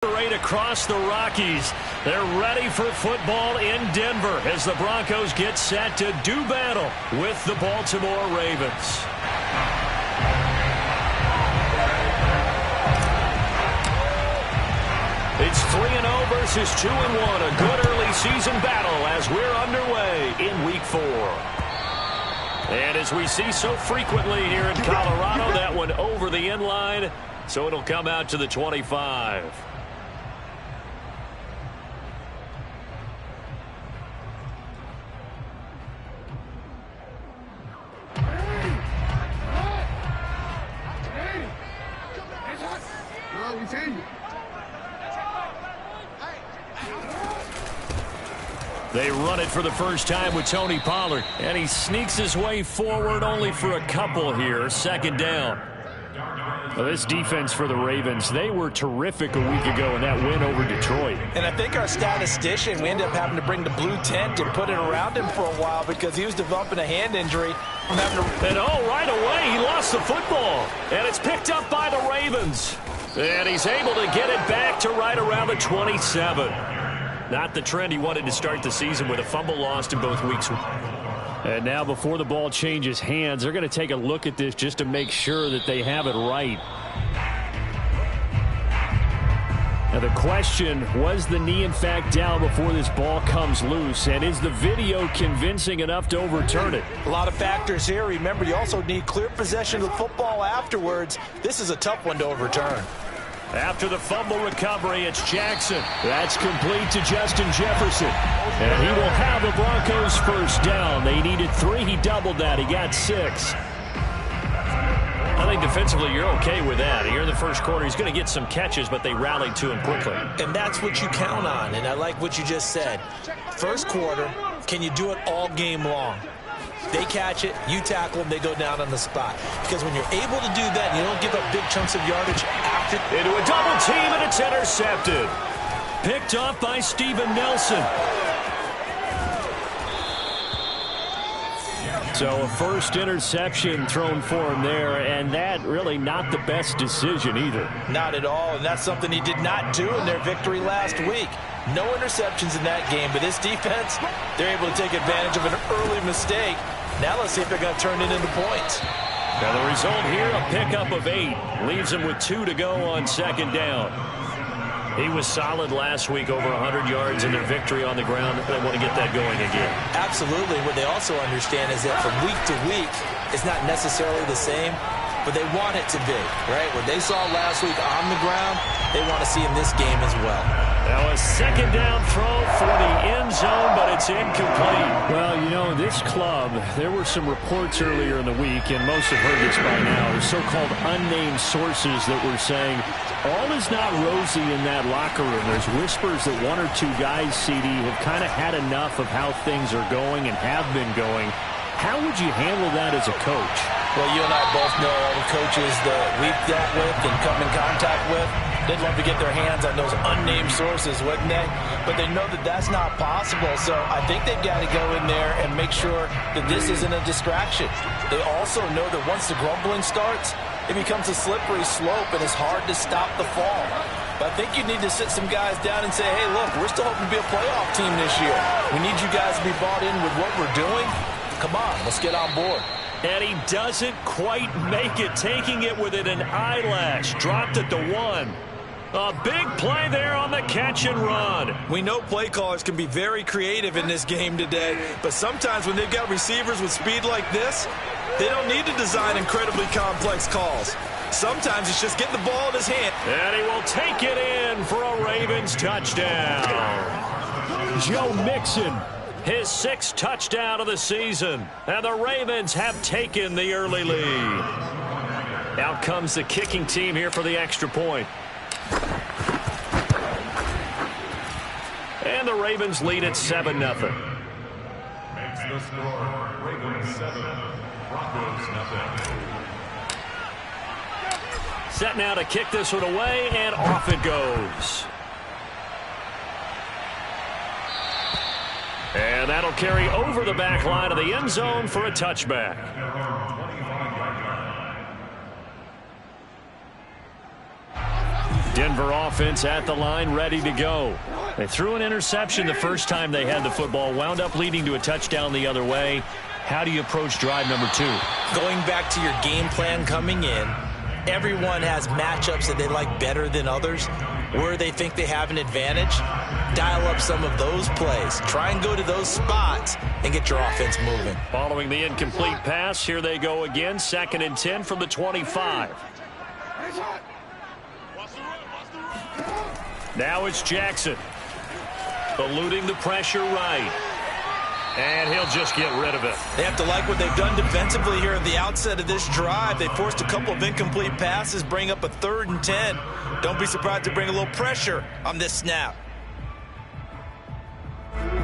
Right across the Rockies. They're ready for football in Denver as the Broncos get set to do battle with the Baltimore Ravens. It's 3-0 versus 2-1. A good early season battle as we're underway in Week 4. And as we see so frequently here in Colorado, that one over the end line, so it'll come out to the 25. They run it for the first time with Tony Pollard, and he sneaks his way forward only for a couple here. Second down. Well, this defense for the Ravens, they were terrific a week ago in that win over Detroit. And I think our statistician, we ended up having to bring the blue tent and put it around him for a while because he was developing a hand injury. And right away, he lost the football. And it's picked up by the Ravens. And he's able to get it back to right around the 27. Not the trend he wanted to start the season with a fumble lost in both weeks. And now before the ball changes hands, they're going to take a look at this just to make sure that they have it right. Now the question, was the knee in fact down before this ball comes loose? And is the video convincing enough to overturn it? A lot of factors here. Remember, you also need clear possession of the football afterwards. This is a tough one to overturn. After the fumble recovery, it's Jackson. That's complete to Justin Jefferson. And he will have the Broncos first down. They needed 3. He doubled that. He got 6. I think defensively you're okay with that. Here in the first quarter, he's going to get some catches, but they rallied to him quickly. And that's what you count on, and I like what you just said. First quarter, can you do it all game long? They catch it, you tackle them, they go down on the spot. Because when you're able to do that, you don't give up big chunks of yardage after. Into a double team, and it's intercepted. Picked off by Steven Nelson. So a first interception thrown for him there, and that really not the best decision either. Not at all, and that's something he did not do in their victory last week. No interceptions in that game, but this defense, they're able to take advantage of an early mistake. Now let's see if they're going to turn it into points. Now the result here, a pickup of 8. Leaves them with 2 to go on second down. He was solid last week, over 100 yards in their victory on the ground. They want to get that going again. Absolutely. What they also understand is that from week to week, it's not necessarily the same, but they want it to be, right? What they saw last week on the ground, they want to see in this game as well. Now a second down throw for the end zone, but it's incomplete. Well, you know, this club, there were some reports earlier in the week, and most have heard this by now, the so-called unnamed sources that were saying all is not rosy in that locker room. There's whispers that 1 or 2 guys, CD, have kind of had enough of how things are going and have been going. How would you handle that as a coach? Well, you and I both know all the coaches that we've dealt with and come in contact with. They'd love to get their hands on those unnamed sources, wouldn't they? But they know that that's not possible, so I think they've got to go in there and make sure that this isn't a distraction. They also know that once the grumbling starts, it becomes a slippery slope, and it's hard to stop the fall. But I think you need to sit some guys down and say, hey, look, we're still hoping to be a playoff team this year. We need you guys to be bought in with what we're doing. Come on, let's get on board. And he doesn't quite make it, taking it within an eyelash. Dropped at the 1. A big play there on the catch and run. We know play callers can be very creative in this game today, but sometimes when they've got receivers with speed like this, they don't need to design incredibly complex calls. Sometimes it's just getting the ball in his hand. And he will take it in for a Ravens touchdown. Joe Mixon, his 6th touchdown of the season. And the Ravens have taken the early lead. Out comes the kicking team here for the extra point. And the Ravens lead at 7-0. Makes the score Ravens 7, Broncos 0. Set now to kick this one away, and off it goes. And that'll carry over the back line of the end zone for a touchback. Denver offense at the line, ready to go. They threw an interception the first time they had the football, wound up leading to a touchdown the other way. How do you approach drive number 2? Going back to your game plan coming in, everyone has matchups that they like better than others. Where they think they have an advantage, dial up some of those plays. Try and go to those spots and get your offense moving. Following the incomplete pass, here they go again. 2nd and 10 from the 25. Now it's Jackson. Eluding the pressure right. And he'll just get rid of it. They have to like what they've done defensively here at the outset of this drive. They forced a couple of incomplete passes, bring up a 3rd and 10. Don't be surprised to bring a little pressure on this snap.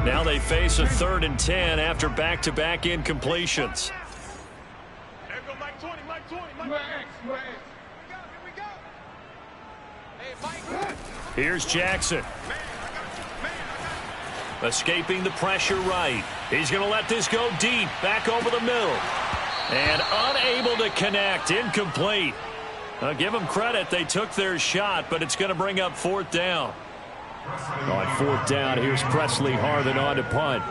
Now they face a 3rd and 10 after back-to-back incompletions. Here's Jackson. Escaping the pressure right. He's going to let this go deep, back over the middle. And unable to connect, incomplete. Give them credit, they took their shot, but it's going to bring up 4th down. On 4th down, here's Presley Harvin on to punt.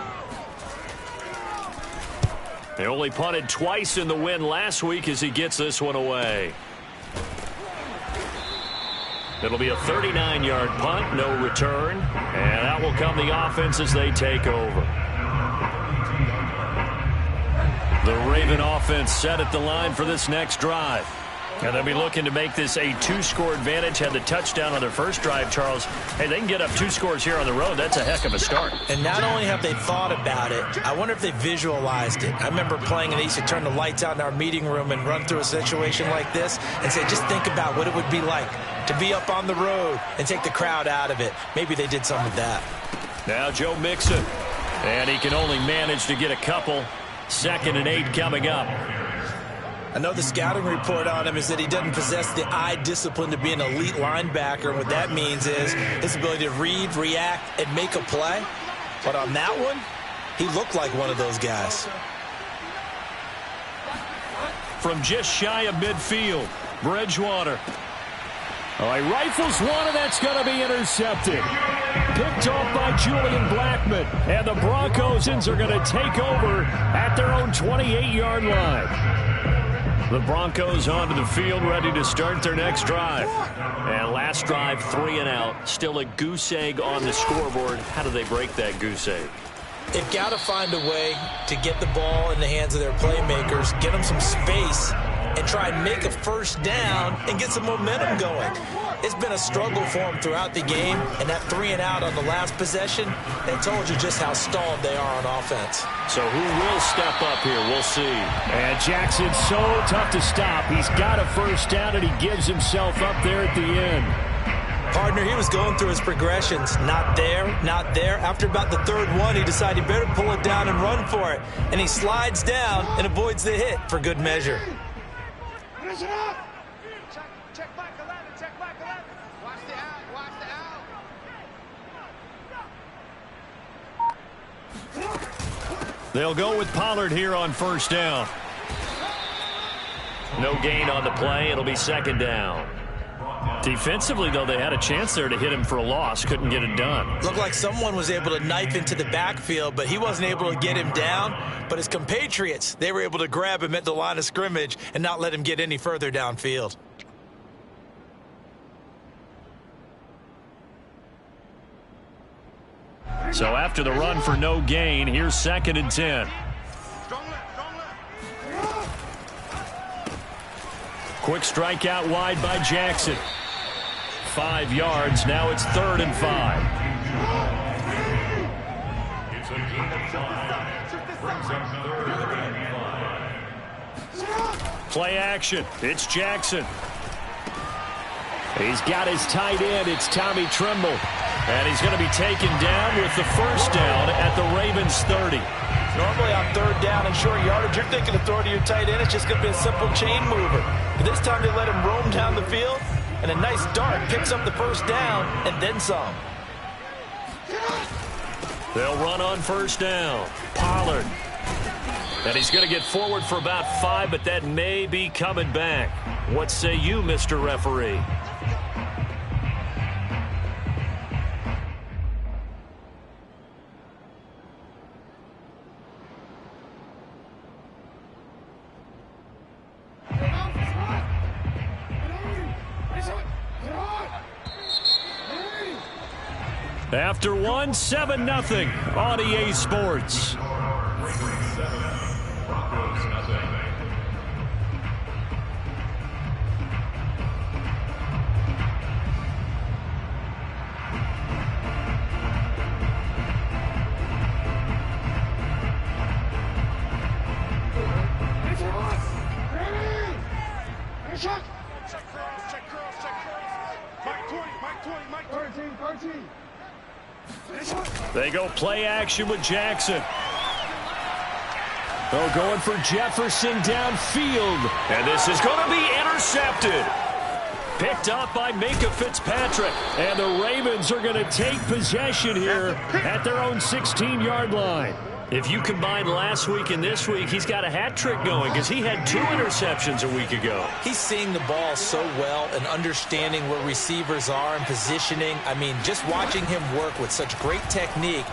They only punted twice in the win last week as he gets this one away. It'll be a 39-yard punt, no return. And that will come the offense as they take over. The Raven offense set at the line for this next drive. And they'll be looking to make this a 2-score advantage. Had the touchdown on their first drive, Charles. Hey, they can get up 2 scores here on the road. That's a heck of a start. And not only have they thought about it, I wonder if they visualized it. I remember playing, and they used to turn the lights out in our meeting room and run through a situation like this and say, just think about what it would be like to be up on the road and take the crowd out of it. Maybe they did some of that. Now Joe Mixon. And he can only manage to get a couple. 2nd and 8 coming up. I know the scouting report on him is that he doesn't possess the eye discipline to be an elite linebacker. And what that means is his ability to read, react, and make a play. But on that one, he looked like one of those guys. From just shy of midfield, Bridgewater. All right, rifles one, and that's going to be intercepted. Picked off by Julian Blackmon. And the Broncos are going to take over at their own 28-yard line. The Broncos onto the field, ready to start their next drive. And last drive, 3 and out. Still a goose egg on the scoreboard. How do they break that goose egg? They've got to find a way to get the ball in the hands of their playmakers, get them some space, and try and make a 1st down and get some momentum going. It's been a struggle for them throughout the game, and that 3 and out on the last possession, they told you just how stalled they are on offense. So who will step up here? We'll see. And Jackson's so tough to stop. He's got a 1st down, and he gives himself up there at the end. Partner, he was going through his progressions. Not there, not there. After about the 3rd one, he decided he better pull it down and run for it. And he slides down and avoids the hit for good measure. Check back 11, check back 11. Watch the out, watch the out. They'll go with Pollard here on 1st down. No gain on the play. It'll be 2nd down. Defensively, though, they had a chance there to hit him for a loss. Couldn't get it done. Looked like someone was able to knife into the backfield, but he wasn't able to get him down. But his compatriots, they were able to grab him at the line of scrimmage and not let him get any further downfield. So after the run for no gain, here's 2nd and 10. Quick strike out wide by Jackson. 5 yards. Now it's 3rd and 5. It's a gain of 5. Brings up 3rd and 5. Play action. It's Jackson. He's got his tight end. It's Tommy Tremble. And he's going to be taken down with the 1st down at the Ravens 30. Normally on 3rd down and short yardage, you're thinking of throwing to your tight end. It's just going to be a simple chain mover. But this time they let him roam down the field, and a nice dart picks up the 1st down and then some. They'll run on 1st down. Pollard. And he's going to get forward for about 5, but that may be coming back. What say you, Mr. Referee? After one, 7-0 on EA Sports. They go play action with Jackson. Oh, going for Jefferson downfield. And this is going to be intercepted. Picked up by Minka Fitzpatrick. And the Ravens are going to take possession here at their own 16-yard line. If you combine last week and this week, he's got a hat trick going because he had 2 interceptions a week ago. He's seeing the ball so well and understanding where receivers are and positioning. I mean, just watching him work with such great technique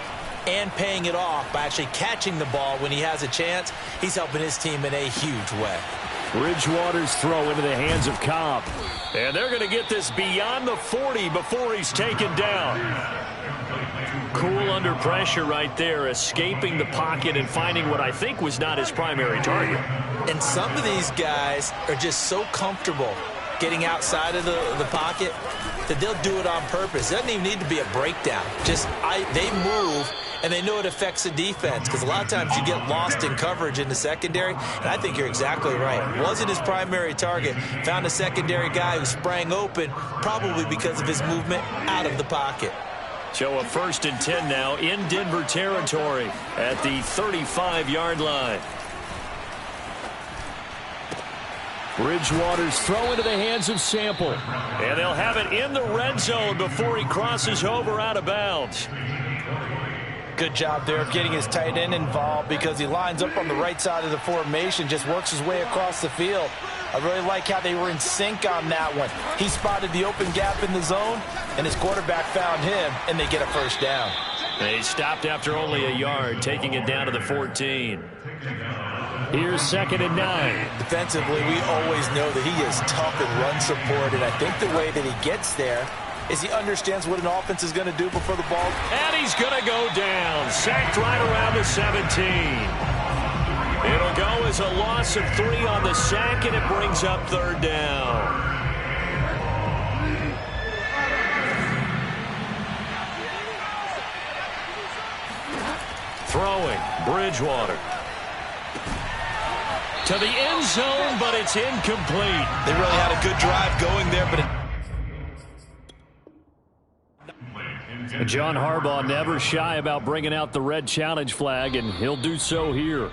and paying it off by actually catching the ball when he has a chance, he's helping his team in a huge way. Bridgewater's throw into the hands of Cobb. And they're going to get this beyond the 40 before he's taken down. Cool under pressure right there, escaping the pocket and finding what I think was not his primary target. And some of these guys are just so comfortable getting outside of the pocket that they'll do it on purpose. It doesn't even need to be a breakdown. Just they move, and they know it affects the defense because a lot of times you get lost in coverage in the secondary, and I think you're exactly right. Wasn't his primary target. Found a secondary guy who sprang open, probably because of his movement out of the pocket. So a 1st and 10 now in Denver territory at the 35-yard line. Bridgewater's throw into the hands of Sample. And they'll have it in the red zone before he crosses over out of bounds. Good job there of getting his tight end involved because he lines up on the right side of the formation, just works his way across the field. I really like how they were in sync on that one. He spotted the open gap in the zone, and his quarterback found him, and they get a 1st down. They stopped after only a yard, taking it down to the 14. Here's 2nd and 9. Defensively, we always know that he is tough in run support, and I think the way that he gets there is he understands what an offense is going to do before the ball. And he's going to go down, sacked right around the 17. It'll go as a loss of 3 on the sack, and it brings up 3rd down. Throwing, Bridgewater. To the end zone, but it's incomplete. They really had a good drive going there, but John Harbaugh never shy about bringing out the red challenge flag, and he'll do so here.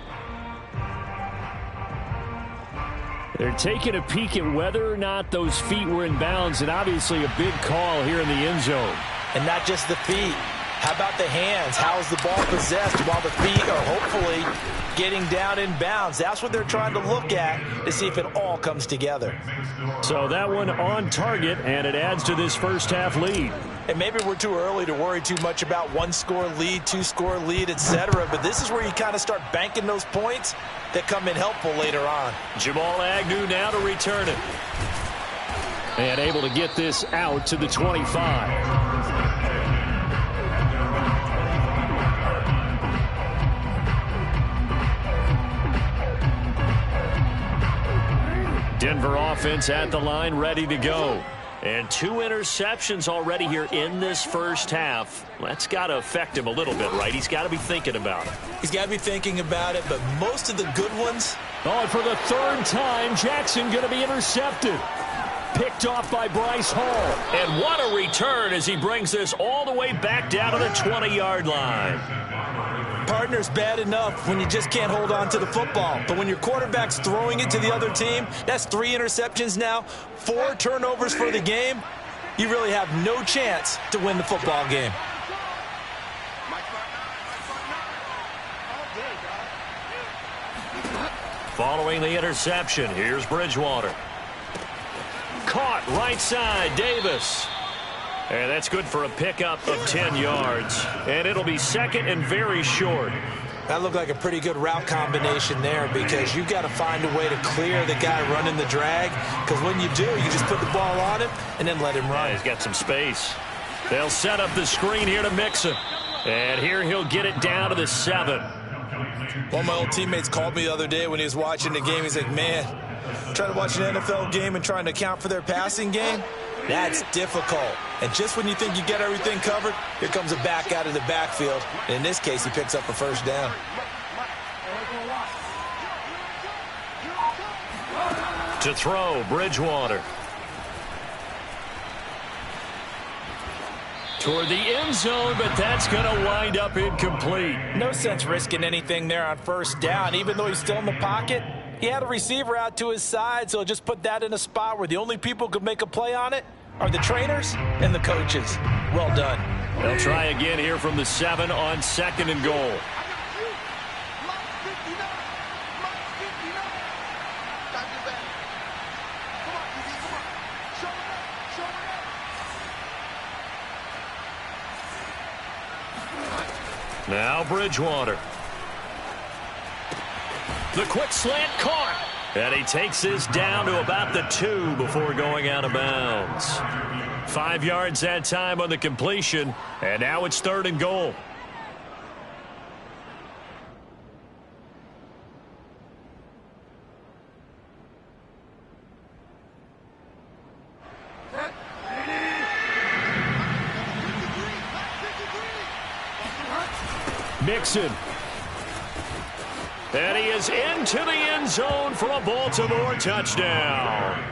They're taking a peek at whether or not those feet were in bounds, and obviously a big call here in the end zone. And not just the feet. How about the hands? How is the ball possessed while the feet are hopefully getting down in bounds? That's what they're trying to look at to see if it all comes together. So that one on target, and it adds to this first half lead. And maybe we're too early to worry too much about 1-score lead, 2-score lead, etc. But this is where you kind of start banking those points that come in helpful later on. Jamal Agnew now to return it. And able to get this out to the 25. Denver offense at the line, ready to go. And 2 interceptions already here in this first half. That's got to affect him a little bit, right? He's got to be thinking about it. He's got to be thinking about it, but most of the good ones. Oh, and for the 3rd time, Jackson going to be intercepted. Picked off by Bryce Hall. And what a return as he brings this all the way back down to the 20-yard line. Partner's bad enough when you just can't hold on to the football. But when your quarterback's throwing it to the other team, that's 3 interceptions now, 4 turnovers for the game. You really have no chance to win the football game. Following the interception, here's Bridgewater. Caught right side, Davis. And that's good for a pickup of 10 yards. And it'll be 2nd and very short. That looked like a pretty good route combination there because you've got to find a way to clear the guy running the drag. Because when you do, you just put the ball on him and then let him run. Yeah, he's got some space. They'll set up the screen here to Mixon. And here he'll get it down to the 7. One of my old teammates called me the other day when he was watching the game. He's like, man, trying to watch an NFL game and trying to account for their passing game, that's difficult. And just when you think you get everything covered, here comes a back out of the backfield. And in this case, he picks up a first down. To throw, Bridgewater. Toward the end zone, but that's going to wind up incomplete. No sense risking anything there on first down. Even though he's still in the pocket, he had a receiver out to his side, so just put that in a spot where the only people who could make a play on it are the trainers and the coaches. Well done. They'll try again here from the 7 on 2nd and goal. Now Bridgewater. The quick slant caught. And he takes this down to about the 2 before going out of bounds. 5 yards that time on the completion. And now it's 3rd and goal. Mixon. And he is into the end zone for a Baltimore touchdown.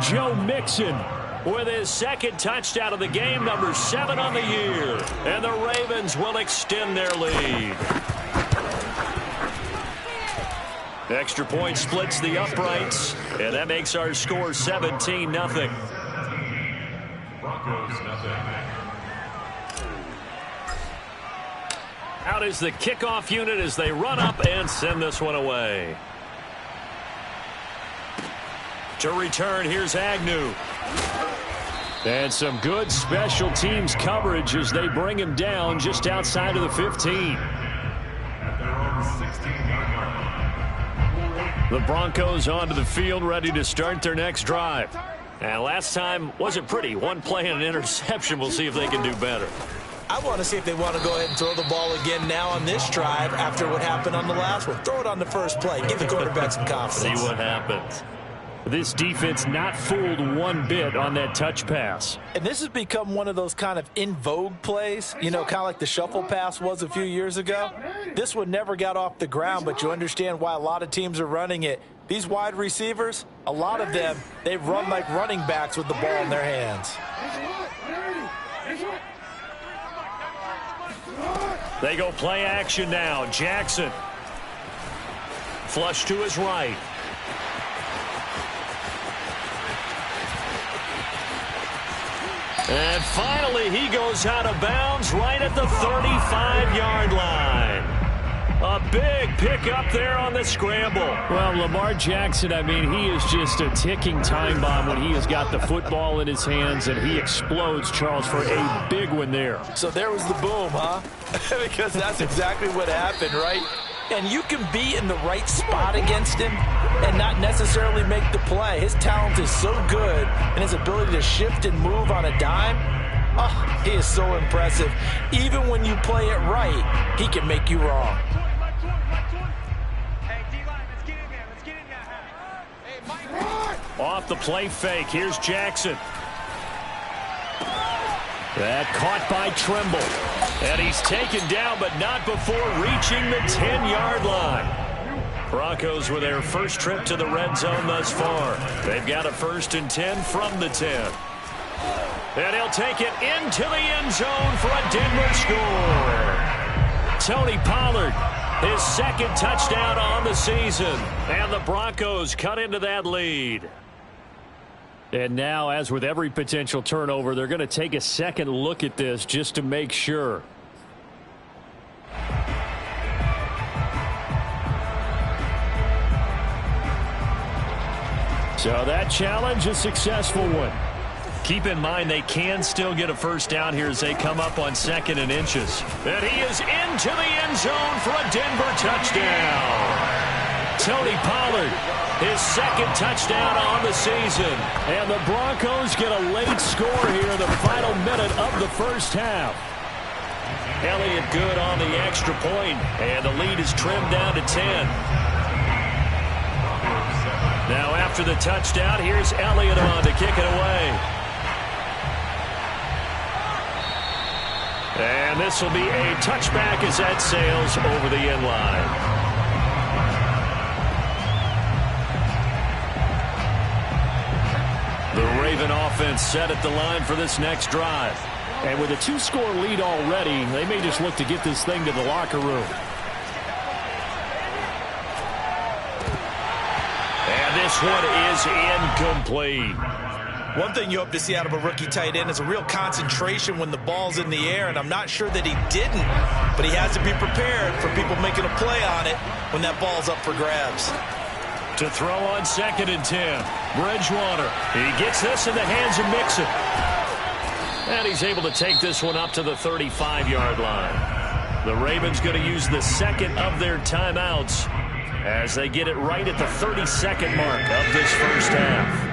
Joe Mixon with his 2nd touchdown of the game, number 7 on the year. And the Ravens will extend their lead. Extra point splits the uprights, and that makes our score 17-0. Broncos, nothing. Out is the kickoff unit as they run up and send this one away. To return, here's Agnew. And some good special teams coverage as they bring him down just outside of the 15. At their own 16-yard line. The Broncos onto the field, ready to start their next drive. And last time wasn't pretty. One play and an interception. We'll see if they can do better. I want to see if they want to go ahead and throw the ball again now on this drive after what happened on the last one. Throw it on the first play. Give the quarterback some confidence. See what happens. This defense not fooled one bit on that touch pass. And this has become one of those kind of in vogue plays, you know, kind of like the shuffle pass was a few years ago. This one never got off the ground, but you understand why a lot of teams are running it. These wide receivers, a lot of them, they run like running backs with the ball in their hands. They go play action now. Jackson. Flush to his right. And finally, he goes out of bounds right at the 35-yard line. A big pickup there on the scramble. Well, Lamar Jackson, I mean, he is just a ticking time bomb when he has got the football in his hands, and he explodes, Charles, for a big one there. So there was the boom, huh? Because that's exactly what happened, right? And you can be in the right spot against him and not necessarily make the play. His talent is so good, and his ability to shift and move on a dime, oh, he is so impressive. Even when you play it right, he can make you wrong. Off the play fake, here's Jackson. That caught by Trimble. And he's taken down, but not before reaching the 10-yard line. Broncos with their first trip to the red zone thus far. They've got a 1st and 10 from the 10. And he'll take it into the end zone for a Denver score. Tony Pollard, his 2nd touchdown on the season. And the Broncos cut into that lead. And now, as with every potential turnover, they're going to take a second look at this just to make sure. So that challenge, a successful one. Keep in mind they can still get a first down here as they come up on 2nd and inches. And he is into the end zone for a Denver touchdown. Tony Pollard, his second touchdown on the season. And the Broncos get a late score here in the final minute of the first half. Elliott good on the extra point, and the lead is trimmed down to 10. Now after the touchdown, here's Elliott on to kick it away. And this will be a touchback as that sails over the end line. The Raven offense set at the line for this next drive. And with a 2-score lead already, they may just look to get this thing to the locker room. And this one is incomplete. One thing you hope to see out of a rookie tight end is a real concentration when the ball's in the air, and I'm not sure that he didn't, but he has to be prepared for people making a play on it when that ball's up for grabs. To throw on 2nd and 10, Bridgewater. He gets this in the hands of Mixon. And he's able to take this one up to the 35-yard line. The Ravens going to use the second of their timeouts as they get it right at the 32nd mark of this first half.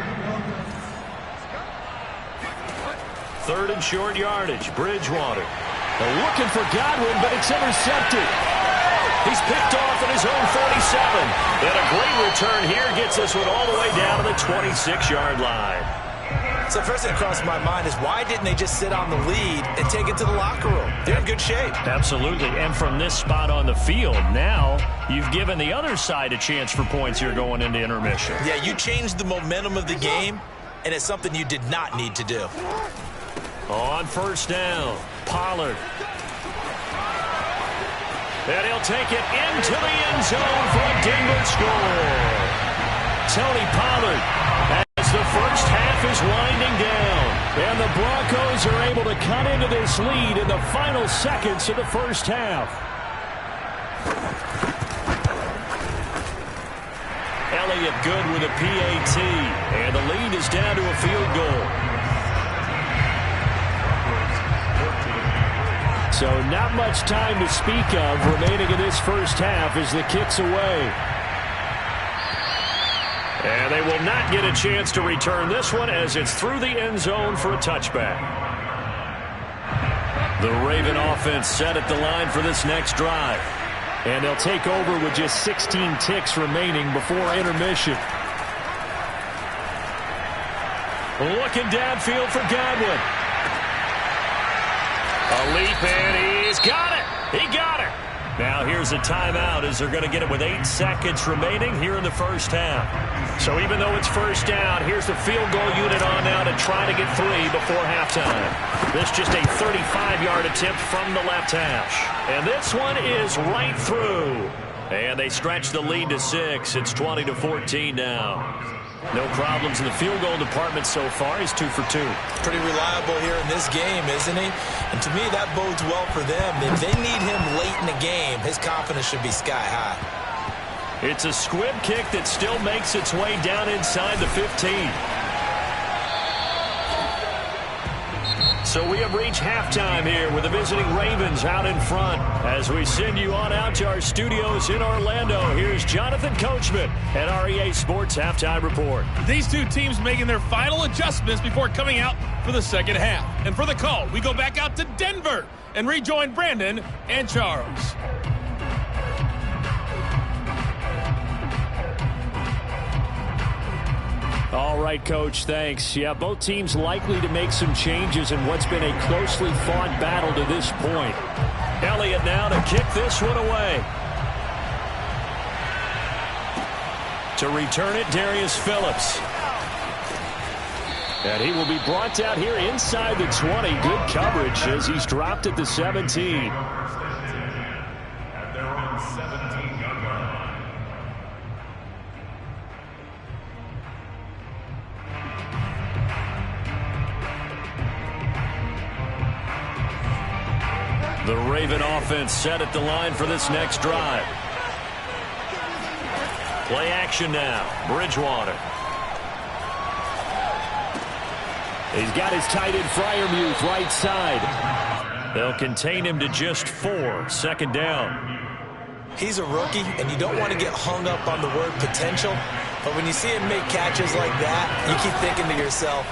3rd and short yardage, Bridgewater. Looking for Godwin, but it's intercepted. He's picked off at his own 47. And a great return here gets this one all the way down to the 26-yard line. So the first thing that crossed my mind is why didn't they just sit on the lead and take it to the locker room? They're in good shape. Absolutely. And from this spot on the field, now you've given the other side a chance for points here going into intermission. Yeah, you changed the momentum of the game, and it's something you did not need to do. On 1st down, Pollard. And he'll take it into the end zone for a Denver score. Tony Pollard, as the first half is winding down. And the Broncos are able to cut into this lead in the final seconds of the first half. Elliott good with a PAT. And the lead is down to a field goal. So not much time to speak of remaining in this first half as the kick's away. And they will not get a chance to return this one as it's through the end zone for a touchback. The Raven offense set at the line for this next drive. And they'll take over with just 16 ticks remaining before intermission. Looking downfield for Godwin. A leap, and he's got it. He got it. Now here's a timeout as they're going to get it with 8 seconds remaining here in the first half. So even though it's first down, here's the field goal unit on now to try to get 3 before halftime. This just a 35-yard attempt from the left hash. And this one is right through. And they stretch the lead to 6. It's 20-14 now. No problems in the field goal department so far. He's 2 for 2. Pretty reliable here in this game, isn't he? And to me, that bodes well for them. If they need him late in the game, his confidence should be sky high. It's a squib kick that still makes its way down inside the 15. So we have reached halftime here with the visiting Ravens out in front. As we send you on out to our studios in Orlando, here's Jonathan Coachman at REA Sports Halftime Report. These two teams making their final adjustments before coming out for the second half. And for the call, we go back out to Denver and rejoin Brandon and Charles. All right, Coach, thanks. Yeah, both teams likely to make some changes in what's been a closely fought battle to this point. Elliott now to kick this one away. To return it, Darius Phillips. And he will be brought down here inside the 20. Good coverage as he's dropped at the 17. At their own 17-yard line. The Raven offense set at the line for this next drive. Play action now. Bridgewater. He's got his tight end Freiermuth right side. They'll contain him to just 4. Second down. He's a rookie, and you don't want to get hung up on the word potential. But when you see him make catches like that, you keep thinking to yourself,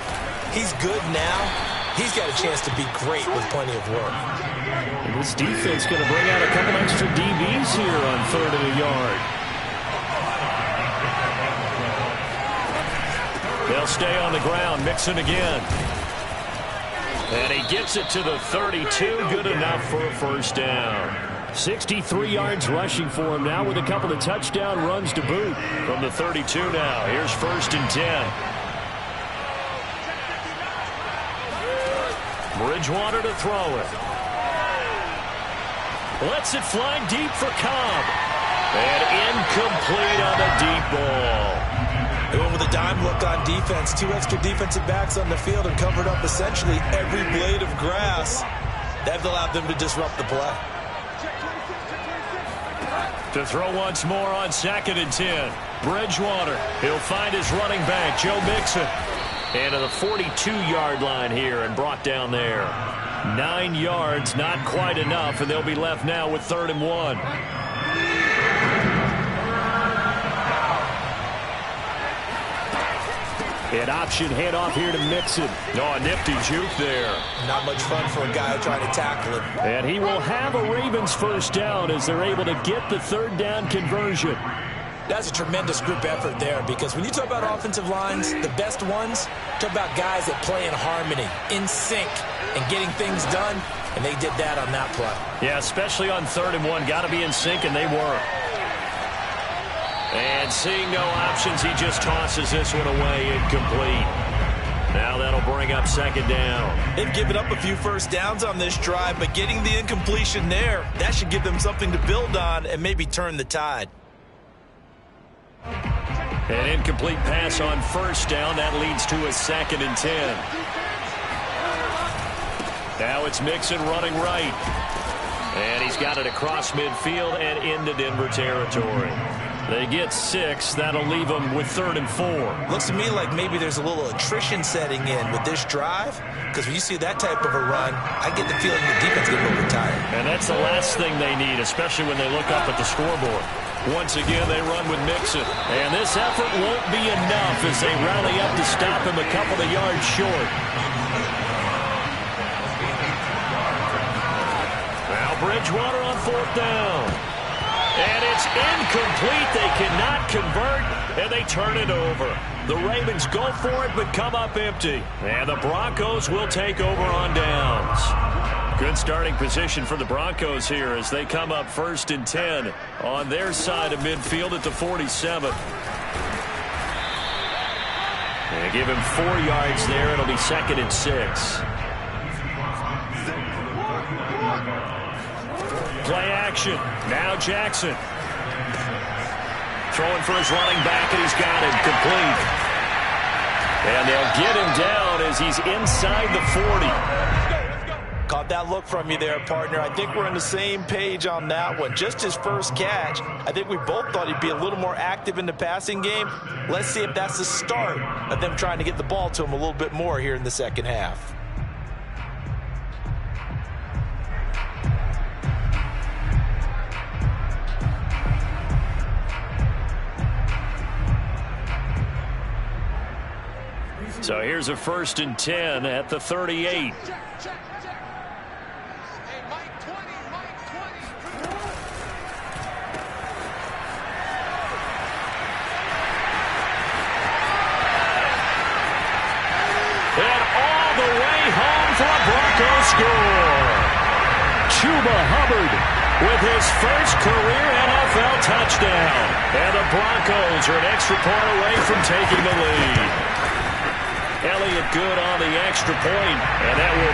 he's good now. He's got a chance to be great with plenty of work. And this defense going to bring out a couple extra DBs here on 3rd and a yard. They'll stay on the ground. Mixon again. And he gets it to the 32. Good enough for a first down. 63 yards rushing for him now with a couple of touchdown runs to boot. From the 32 now. Here's 1st and 10. Bridgewater to throw it. Lets it fly deep for Cobb. And incomplete on the deep ball. They went with a dime look on defense. 2 extra defensive backs on the field and covered up essentially every blade of grass. That allowed them to disrupt the play. To throw once more on 2nd and 10. Bridgewater. He'll find his running back, Joe Mixon. And to the 42-yard line here and brought down there. 9 yards, not quite enough, and they'll be left now with 3rd and 1. An option handoff here to Mixon. Oh, a nifty juke there. Not much fun for a guy trying to tackle him. And he will have a Ravens first down as they're able to get the 3rd down conversion. That's a tremendous group effort there, because when you talk about offensive lines, the best ones, talk about guys that play in harmony, in sync, and getting things done, and they did that on that play. Yeah, especially on 3rd and 1. Got to be in sync, and they were. And seeing no options, he just tosses this one away, incomplete. Now that'll bring up 2nd down. They've given up a few first downs on this drive, but getting the incompletion there, that should give them something to build on and maybe turn the tide. An incomplete pass on 1st down. That leads to a 2nd and 10. Now it's Mixon running right. And he's got it across midfield and into Denver territory. They get 6. That'll leave them with 3rd and 4. Looks to me like maybe there's a little attrition setting in with this drive, because when you see that type of a run, I get the feeling the defense is getting a little tired. And that's the last thing they need, especially when they look up at the scoreboard. Once again, they run with Mixon. And this effort won't be enough as they rally up to stop him a couple of yards short. Now Bridgewater on 4th down. And it's incomplete. They cannot convert, and they turn it over. The Ravens go for it, but come up empty. And the Broncos will take over on downs. Good starting position for the Broncos here as they come up 1st and 10 on their side of midfield at the 47. They give him 4 yards there. It'll be 2nd and 6. Play action. Now Jackson. Throwing for his running back, and he's got it complete. And they'll get him down as he's inside the 40. Caught that look from you there, partner. I think we're on the same page on that one. Just his first catch, I think we both thought he'd be a little more active in the passing game. Let's see if that's the start of them trying to get the ball to him a little bit more here in the second half. So here's a 1st and 10 at the 38. Score. Chuba Hubbard with his first career NFL touchdown. And the Broncos are an extra point away from taking the lead. Elliott good on the extra point, and that will